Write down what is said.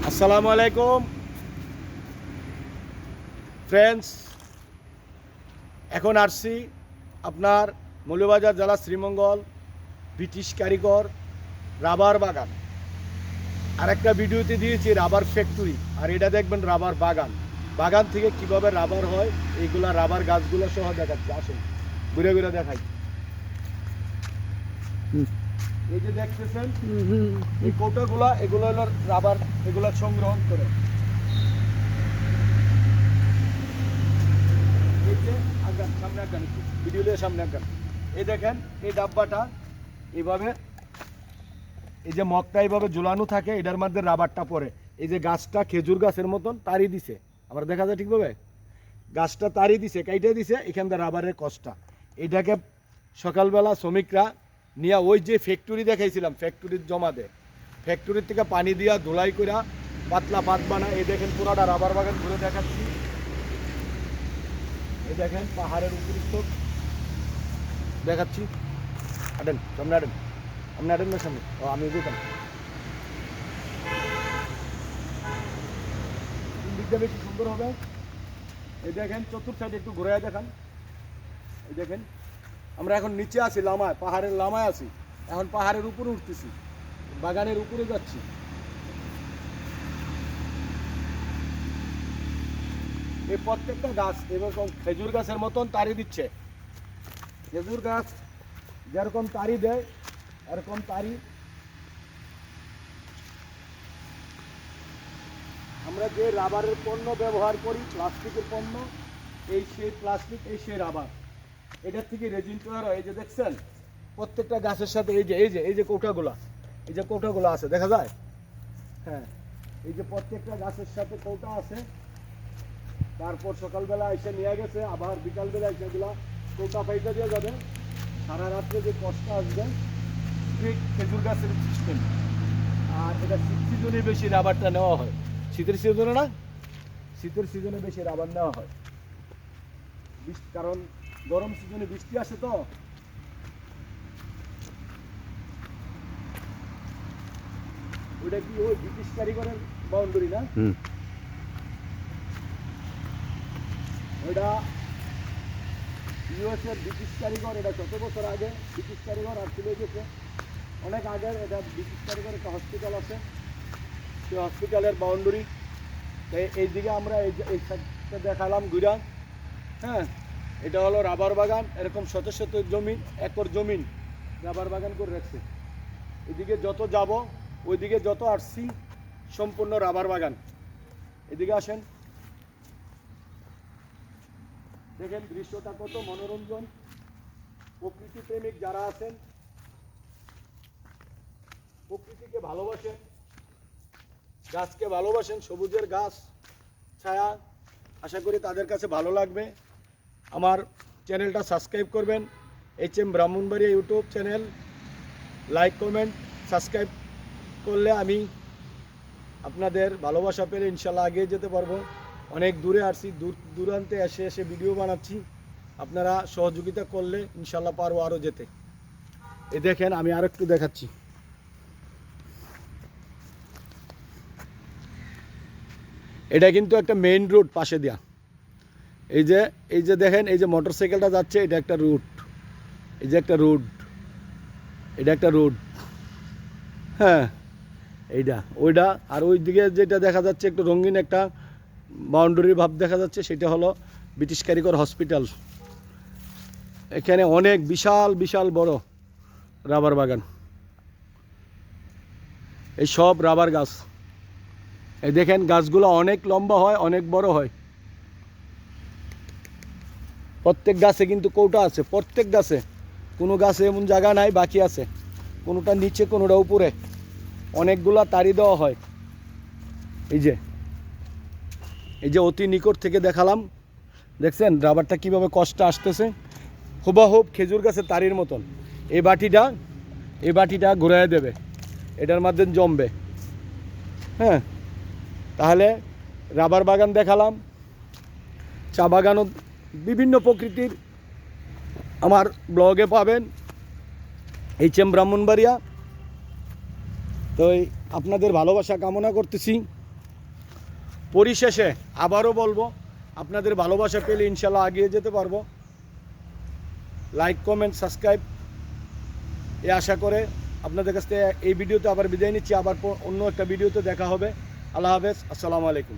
আসসালামু আলাইকুম ফ্রেন্ডস। এখন আসছি আপনার মৌলভীবাজার জেলা শ্রীমঙ্গল ব্রিটিশ কারিগর রাবার বাগান। আর একটা ভিডিওতে দিয়েছি রাবার ফ্যাক্টরি, আর এটা দেখবেন রাবার বাগান। বাগান থেকে কিভাবে রাবার হয় এইগুলা রাবার গাছগুলো সহ দেখাচ্ছি। আসুন ঘুরে ঘুরে দেখাই। এই যে দেখতেছেন এই কৌটাগুলা, এগুলো হলো রাবার, এগুলো সংগ্রহণ করে। এই যে আগান, সামনে আগান, ভিডিও দিয়ে সামনে আগান। এই দেখেন এই ডাব্বাটা এইভাবে, এই যে মগটা এইভাবে ঝুলানো থাকে, এটার মধ্যে রাবারটা পড়ে। এই যে গাছটা খেজুর গাছের মতন তারি দিছে, আবার দেখা যায় ঠিকভাবে গাছটা তারি দিছে, কাইটে দিছে, এখান থেকে রাবারের কষ্টটা। এটাকে সকালবেলা শ্রমিকরা নিয়ে ওই যে ফ্যাক্টরি দেখাইছিলাম, ফ্যাক্টরির জমা দেয়। ফ্যাক্টরির থেকে পানি দিয়া ধুলাই করে পাতলা পাত বানায়। এই দেখেন পুরোটা রাবার বাগান ঘুরে দেখাচ্ছি। এই দেখেন পাহাড়ের উপরিস্থ দেখাচ্ছি। আটেন সামনে, আটেন আপনি, আটেন না সামনে। ও আমি যেতাম দিকটা বেশি সুন্দর হবে। এই দেখেন চতুর সাইডে একটু ঘুরে দেখান। এই দেখেন আমরা এখন নিচে আছি, লামায়, পাহাড়ের লামায় আছি। এখন পাহাড়ের উপরে উঠতেছি, বাগানের উপরে যাচ্ছি। এই প্রত্যেকটা গাছ এরকম খেজুর গাছের মতন তারি দিচ্ছে। খেজুর গাছ যেরকম তারি দেয় এরকম তারি আমরা যে রাবারের পণ্য ব্যবহার করি, প্লাস্টিকের পণ্য, এই সেই প্লাস্টিক, এই সেই রাবার, এটার থেকে রেজিন তৈরি হয়। এই যে দেখছেন প্রত্যেকটা গাছের সাথে এই যে এই যে এই যে কৌটাগুলা, এই যে কৌটাগুলো আছে দেখা যায়। হ্যাঁ, এই যে প্রত্যেকটা গাছের সাথে কৌটা আছে। তারপর সকালবেলা এসে নিয়ে গেছে, আবার বিকালবেলা এসে এগুলা কৌটা পাইতে দিয়ে যাবে। সারা রাত্রে যে কষ্ট আসবে, ঠিক খেজুর গাছের সিস্টেম। আর এটা শীত সিজনে বেশি রাবারটা নেওয়া হয়, শীতের সিজনে না, শীতের সিজনে বেশি রাবার নেওয়া হয়। কারণ গরম সিজনে বৃষ্টি আসে তো। ওইটা কি ওই ব্রিটিশ কারিগরের বাউন্ডারি না? ওইটা ইউএস এর ব্রিটিশ কারিগর। এটা কত বছর আগে ব্রিটিশ কারিগর আর চলে গেছে, অনেক আগের। এটা ব্রিটিশ কারিগর একটা হসপিটাল আছে, সেই হসপিটালের বাউন্ডারি। এইদিকে আমরা এই সাইডটা দেখালাম ঘুরা। হ্যাঁ, এটা হলো রাবার বাগান। এরকম শত শত জমিন, একর জমিন রাবার বাগান করে রাখছে। এদিকে যত যাব, ওইদিকে যত আসছি, সম্পূর্ণ রাবার বাগান। এদিকে আসেন, দেখেন দৃশ্যটা কত মনোরঞ্জন। প্রকৃতি প্রেমিক যারা আছেন, প্রকৃতিকে ভালোবাসেন, গাছকে ভালোবাসেন, সবুজের গাছ ছায়া, আশা করি তাদের কাছে ভালো লাগবে। আমার চ্যানেলটা সাবস্ক্রাইব করবেন, HM Brahmanbaria YouTube channel. Like comment subscribe করলে আমি আপনাদের ভালোবাসা পেলে ইনশাল্লাহ এগিয়ে যেতে পারবো। অনেক দূরে আসছি, দূরান্তে এসে এসে ভিডিও বানাচ্ছি। আপনারা সহযোগিতা করলে ইনশাল্লাহ পারবো আরও যেতে। এই দেখেন আমি আর একটু দেখাচ্ছি। এটা কিন্তু একটা মেইন রোড পাশে দেয়া। এই যে দেখেন, এই যে মোটরসাইকেলটা যাচ্ছে, এটা একটা রুট। এই যে একটা রোড, এটা একটা রোড। হ্যাঁ, এইটা ওইটা। আর ওই দিকে যেটা দেখা যাচ্ছে একটু রঙিন একটা বাউন্ডারি ভাব দেখা যাচ্ছে, সেটা হলো ব্রিটিশ কারিগর হসপিটাল। এখানে অনেক বিশাল বিশাল বড় রাবার বাগান, এই সব রাবার গাছ। এই দেখেন গাছগুলো অনেক লম্বা হয়, অনেক বড় হয়। প্রত্যেক গাছে কিন্তু কৌটা আছে, প্রত্যেক গাছে। কোনো গাছে এমন জায়গা নাই বাকি আছে, কোনোটা নিচে কোনোটা উপরে। অনেকগুলা তারি দেওয়া হয়। এই যে অতি নিকট থেকে দেখালাম, দেখছেন রাবারটা কীভাবে কষ্ট আসতেছে, হুবাহুব খেজুর গাছের তারির মতন। এই বাটিটা ঘুরাইয়া দেবে, এটার মধ্যে জমবে। হ্যাঁ, তাহলে রাবার বাগান দেখালাম, চা বাগানও বিভিন্ন প্রকৃতির আমার ব্লগে পাবেন, HM ব্রাহ্মণবাড়িয়া। তো আপনাদের ভালোবাসা কামনা করতেছি। পরিশেষে আবারও বলবো, আপনাদের ভালোবাসা পেলে ইনশাল্লাহ এগিয়ে যেতে পারবো। লাইক, কমেন্ট, সাবস্ক্রাইব এ আশা করে আপনাদের কাছ থেকে এই ভিডিওতে আবার বিদায় নিচ্ছি। আবার অন্য একটা ভিডিওতে দেখা হবে। আল্লাহ হাফেজ, আসসালামু আলাইকুম।